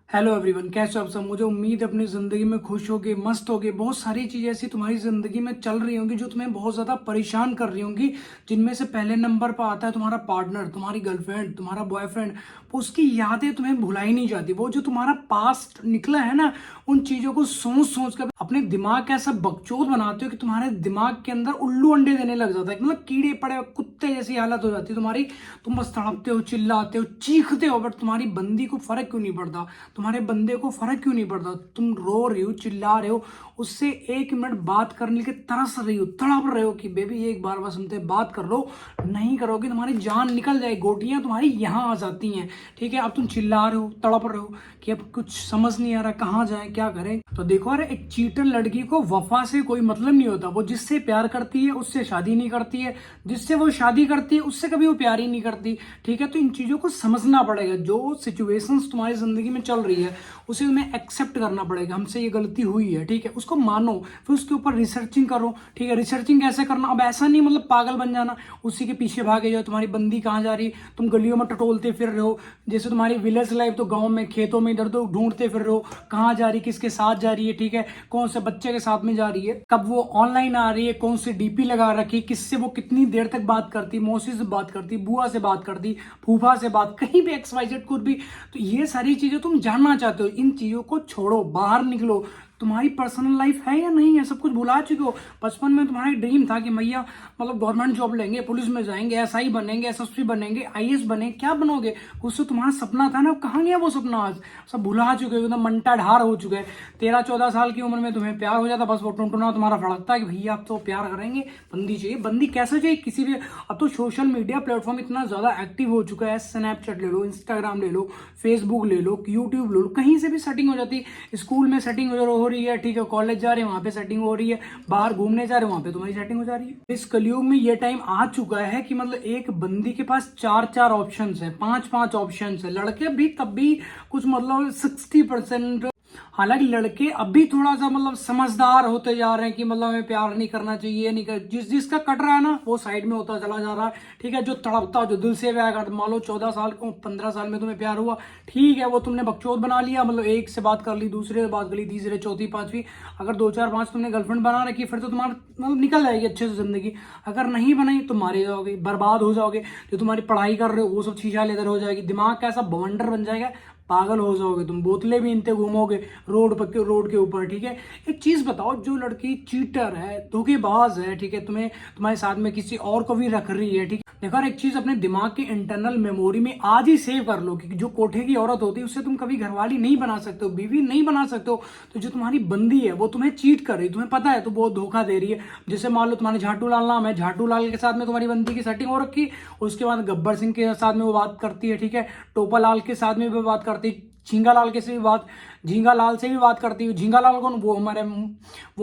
Hello everyone, कैसे हो आप सब। मुझे उम्मीद है अपनी ज़िंदगी में खुश होगे, मस्त होगे। बहुत सारी चीज़ें ऐसी तुम्हारी ज़िंदगी में चल रही होंगी जो तुम्हें बहुत ज़्यादा परेशान कर रही होंगी, जिनमें से पहले नंबर पर आता है तुम्हारा पार्टनर, तुम्हारी गर्लफ्रेंड, तुम्हारा बॉयफ्रेंड। उसकी यादें तुम्हें भुलाई नहीं जाती। वो जो तुम्हारा पास्ट निकला है ना, उन चीज़ों को सोच सोच कर अपने दिमाग का ऐसा बकचोद बनाते हो कि तुम्हारे दिमाग के अंदर उल्लू अंडे देने लग जाता है। मतलब कीड़े पड़े कुत्ते जैसी हालत हो जाती है तुम्हारी। तुम बस तड़पते हो, चिल्लाते हो, चीखते हो, बट तुम्हारी बंदी को फर्क क्यों नहीं पड़ता, तुम्हारे बंदे को फर्क क्यों नहीं पड़ता। तुम रो रही हो, चिल्ला रहे हो, उससे 1 मिनट बात करने के तरस रही हो, तड़प रहे हो कि बेबी एक बार बस हमसे बात कर लो। नहीं करोगे तुम्हारी जान निकल जाए, गोटियां तुम्हारी यहाँ आ जाती हैं। ठीक है, अब तुम चिल्ला रहे हो, तड़प रहे हो कि अब कुछ समझ नहीं आ रहा, कहाँ जाए, क्या करें। तो देखो अरे, एक चीटर लड़की को वफा से कोई मतलब नहीं होता। वो जिससे प्यार करती है उससे शादी नहीं करती है, जिससे वो शादी करती है उससे कभी वो प्यार ही नहीं करती। ठीक है, तो इन चीजों को समझना पड़ेगा। जो सिचुएशंस तुम्हारी जिंदगी में चल रही है उसे तुम्हें एक्सेप्ट करना पड़ेगा। हमसे ये गलती हुई है, ठीक है, उसको मानो, फिर उसके ऊपर रिसर्चिंग करो। ठीक है, रिसर्चिंग कैसे करना, अब ऐसा नहीं मतलब पागल बन जाना, उसी के पीछे भागे जाओ। तुम्हारी बंदी कहाँ जा रही, तुम गलियों में टटोलते फिर रहे हो। जैसे तुम्हारी विलेज लाइफ तो गाँव में खेतों में इधर उधर ढूंढते फिर रहे हो, कहाँ जा रही, किसके साथ जा रही है, ठीक है, कौन से बच्चे के साथ में जा रही है, कब वो ऑनलाइन आ रही है, कौन सी डीपी लगा रखी, किससे वो कितनी देर तक बात करती, मौसी से बात करती, बुआ से बात करती, फूफा से बात, कहीं भी XYZ कुछ भी। तो ये सारी चीजें तुम जानना चाहते हो। इन चीजों को छोड़ो, बाहर निकलो। तुम्हारी पर्सनल लाइफ है या नहीं है, सब कुछ भुला चुके हो। बचपन में तुम्हारा ड्रीम था कि भैया मतलब गवर्नमेंट जॉब लेंगे, पुलिस में जाएंगे, SI बनेंगे, SSP बनेंगे, IAS बनेंगे। क्या बनोगे, उससे तुम्हारा सपना था ना, कहाँ गया वो सपना। आज सब भुला चुके हो, एकदम मंटा ढार हो चुके हैं। 13-14 साल की उम्र में तुम्हें प्यार हो जाता, बस वो टुनटुना तुम्हारा फड़कता है कि भैया आप तो प्यार करेंगे, बंदी चाहिए। बंदी कैसे चाहिए, किसी भी। अब तो सोशल मीडिया प्लेटफॉर्म इतना ज्यादा एक्टिव हो चुका है। स्नैपचैट ले लो, इंस्टाग्राम ले लो, फेसबुक ले लो, यूट्यूब ले लो, कहीं से भी सेटिंग हो जाती है। स्कूल में सेटिंग हो रही है, ठीक है, कॉलेज जा रहे हैं वहां पे सेटिंग हो रही है, बाहर घूमने जा रहे हैं वहां पे तुम्हारी सेटिंग हो जा रही है। इस कलयुग में ये टाइम आ चुका है कि मतलब एक बंदी के पास 4-4 ऑप्शन है, 5-5 ऑप्शन है। लड़के भी तब भी कुछ मतलब 60%। हालांकि लड़के अभी थोड़ा सा मतलब समझदार होते जा रहे हैं कि मतलब हमें प्यार नहीं करना चाहिए, नहीं कर, जिसका कट रहा है ना वो साइड में होता चला जा रहा है। ठीक है, जो तड़पता, जो दिल से प्यार करता, मान लो 14 साल को 15 साल में तुम्हें प्यार हुआ, ठीक है, वो तुमने बकचोद बना लिया। मतलब एक से बात कर ली, दूसरे से बात कर ली, तीसरे, चौथी, पांचवी, अगर 2-4-5 तुमने गर्लफ्रेंड बना रखी, फिर तो तुम्हारा मतलब निकल जाएगी अच्छे से जिंदगी। अगर नहीं बनाई तो मारे जाओगे, बर्बाद हो जाओगे। जो तुम्हारी पढ़ाई कर रहे हो वो सब शीशा लेदर हो जाएगी, दिमाग का ऐसा बवंडर बन जाएगा, पागल हो जाओगे तुम। बोतलें भी इनते घूमोगे रोड के ऊपर। ठीक है, एक चीज बताओ, जो लड़की चीटर है, धोखेबाज है, ठीक है, तुम्हारे साथ में किसी और को भी रख रही है, ठीक है, देखो एक चीज अपने दिमाग के इंटरनल मेमोरी में आज ही सेव कर लो कि जो कोठे की औरत होती है उससे तुम कभी घरवाली नहीं बना सकते हो, बीवी नहीं बना सकते हो। तो जो तुम्हारी बंदी है वो तुम्हें चीट कर रही है, तुम्हें पता है, तो बहुत धोखा दे रही है। जैसे मान लो तुम्हारे झाटू लाल नाम है, झाटू लाल के साथ में तुम्हारी बंदी की सेटिंग हो रखी, उसके बाद गब्बर सिंह के साथ में वो बात करती है, ठीक है, टोपा लाल के साथ में भी बात करती है, झींगा लाल के से भी बात, झींगा लाल से भी बात करती हूँ। झींगा लाल कौन, वो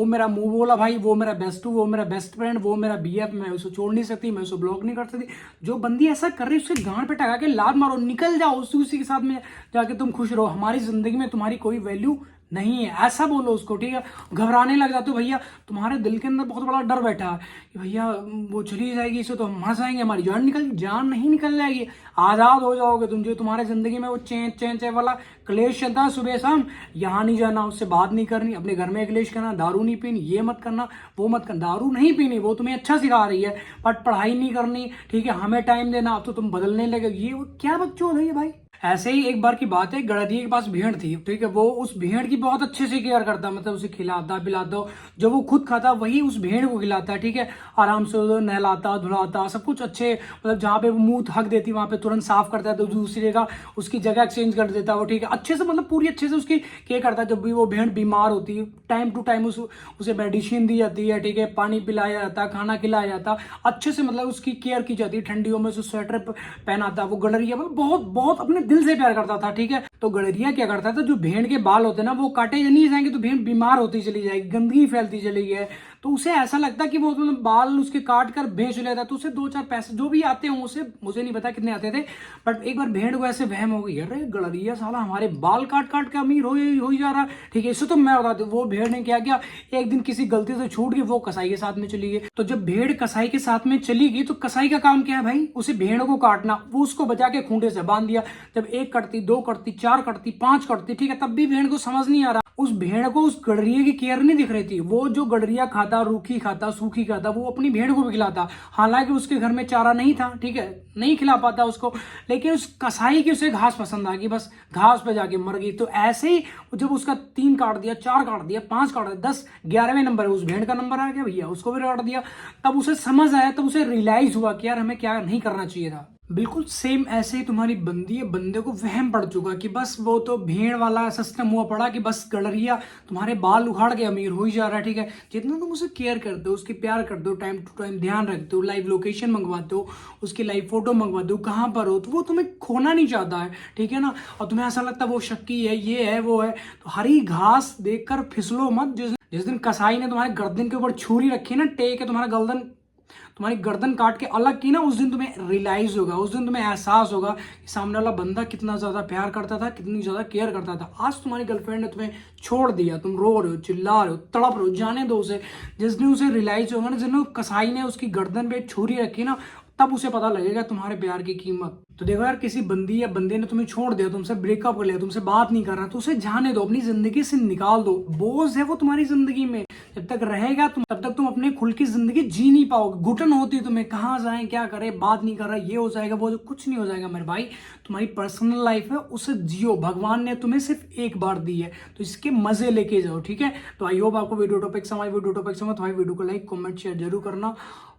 मेरा मुंह बोला भाई, वो मेरा बेस्ट, वो मेरा बेस्ट फ्रेंड, वो मेरा BF, मैं उसे छोड़ नहीं सकती, मैं उसे ब्लॉक नहीं कर सकती। जो बंदी ऐसा कर रही है उसके गांड पे टका के लात मारो, निकल जाओ, उसी के साथ में जाके तुम खुश रहो। हमारी जिंदगी में तुम्हारी कोई वैल्यू नहीं है, ऐसा बोलो उसको। ठीक है, घबराने लग जाते हो भैया, तुम्हारे दिल के अंदर बहुत बड़ा डर बैठा है कि भैया वो चली जाएगी, इसे तो हम मर जाएंगे, हमारी जान नहीं निकल जाएगी, आजाद हो जाओगे तुम। जो तुम्हारे जिंदगी में वो चैन वाला क्लेश चलता है सुबह शाम, यहाँ नहीं जाना, उससे बात नहीं करनी, अपने घर में क्लेश करना, दारू नहीं पीनी, ये मत करना, वो मत करना। दारू नहीं पीनी, वो तुम्हें अच्छा सिखा रही है, बट पढ़ाई नहीं करनी, ठीक है, हमें टाइम देना, अब तो तुम बदलने लगे। ये वो क्या बकचोद है ये भाई। ऐसे ही एक बार की बात है, गड़रिये के पास भेड़ थी, ठीक है, वो उस भेड़ की बहुत अच्छे से केयर करता, मतलब उसे खिलाता पिलाता, जो वो खुद खाता वही उस भेड़ को खिलाता, ठीक है, आराम से नहलाता धुलाता, सब कुछ अच्छे, मतलब जहाँ पे वो मुंह हक देती वहां पे तुरंत साफ करता है, तो दूसरी जगह उसकी जगह एक्सचेंज कर देता है वो, ठीक है, अच्छे से, मतलब पूरी अच्छे से उसकी केयर करता है। जब भी वो भेड़ बीमार होती है, टाइम टू टाइम उसे मेडिसिन दी जाती है, ठीक है, पानी पिलाया जाता है, खाना खिलाया जाता है, अच्छे से मतलब उसकी केयर की जाती है। ठंडियों में उसे स्वेटर पहनाता है। वो गड़रिया मतलब बहुत बहुत अपने दिल से प्यार करता था, ठीक है। तो गड़रिया क्या करता था, जो भेड़ के बाल होते हैं ना वो काटे नहीं जाएंगे तो भेड़ बीमार होती चली जाएगी, गंदगी फैलती चली है। तो उसे ऐसा लगता है कि वो मतलब बाल उसके काट कर बेच लेता है, तो उसे 2-4 पैसे जो भी आते हों उसे, मुझे नहीं पता कितने आते थे, बट एक बार भेड़ को ऐसे वहम हो गई, अरे गड़रिया साला हमारे बाल काट काट के अमीर हो ही जा रहा है। ठीक है, इससे तो मैं बताती हूँ, वो भेड़ ने क्या किया, एक दिन किसी गलती से छूट गई, वो कसाई के साथ में चली गई। तो जब भेड़ कसाई के साथ में चली गई तो कसाई का काम क्या है भाई, उसे भेड़ को काटना, वो उसको बचा के खूंटे से बांध दिया। जब 1 कटती, 2 कटती, 4 कटती, 5 कटती, ठीक है, तब भी भेड़ को समझ नहीं आ रहा, उस भेड़ को उस गडरिये की केयर नहीं दिख रही थी। वो जो गडरिया खाता, रूखी खाता, सूखी खाता, वो अपनी भेड़ को भी खिलाता, हालांकि उसके घर में चारा नहीं था, ठीक है, नहीं खिला पाता उसको, लेकिन उस कसाई की उसे घास पसंद आ गई, बस घास पे जाके मर गई। तो ऐसे ही जब उसका 3 काट दिया, 4 काट दिया, 5 काट दिया, 10, 11वें नंबर उस भेड़ का नंबर आ गया भैया, उसको भी काट दिया। तब उसे समझ आया, तब उसे रियलाइज हुआ कि यार हमें क्या नहीं करना चाहिए था। बिल्कुल सेम ऐसे ही तुम्हारी बंदी है, बंदे को वहम पड़ चुका कि बस वो तो भेड़ वाला सिस्टम हुआ पड़ा कि बस गडरिया तुम्हारे बाल उखाड़ के अमीर हो ही जा रहा है। ठीक है, जितना तुम उसे केयर करते हो, उसके प्यार करते हो, टाइम टू टाइम ध्यान रखते हो, लाइव लोकेशन मंगवाते हो, उसकी लाइव फोटो मंगवाते हो, कहाँ पर हो, तो वो तुम्हें खोना नहीं चाहता है। ठीक है ना, और तुम्हें ऐसा लगता है वो शक्की है, ये है, वो है, तो हरी घास देखकर फिसलो मत। जिस दिन कसाई ने तुम्हारे गर्दन के ऊपर छुरी रखी ना, टेक के तुम्हारी गर्दन काट के अलग की ना, उस दिन तुम्हें रियलाइज होगा, उस दिन तुम्हें एहसास होगा कि सामने वाला बंदा कितना ज्यादा प्यार करता था, कितनी ज्यादा केयर करता था। आज तुम्हारी गर्लफ्रेंड ने तुम्हें छोड़ दिया, तुम रो रहे हो, चिल्ला रहे हो, तड़प रहे हो, जाने दो उसे। जिस दिन उसे रियलाइज होगा ना, जिस दिन कसाई ने उसकी गर्दन पे छुरी रखी ना, तब उसे पता लगेगा तुम्हारे प्यार की कीमत। तो देखो यार, किसी बंदी या बंदे ने तुम्हें छोड़ दिया, तुमसे ब्रेकअप कर लिया, तुमसे बात नहीं कर रहा, तो उसे जाने दो, अपनी जिंदगी से निकाल दो। बोझ है वो तुम्हारी जिंदगी में, जब तक रहेगा तब तक तुम अपने खुल की जिंदगी जी नहीं पाओगे। घुटन होती है तुम्हें, कहाँ जाए, क्या करे, बात नहीं कर रहा, ये हो जाएगा, वो कुछ नहीं हो जाएगा मेरे भाई। तुम्हारी पर्सनल लाइफ है, उसे जियो, भगवान ने तुम्हें सिर्फ एक बार दी है, तो इसके मजे लेके जाओ। ठीक है, तो आई होप आपको वीडियो टॉपिक समझ तो भाई वीडियो को लाइक, कमेंट, शेयर जरूर करना,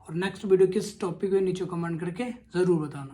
और नेक्स्ट वीडियो किस टॉपिक पे नीचे कमेंट करके जरूर बताना।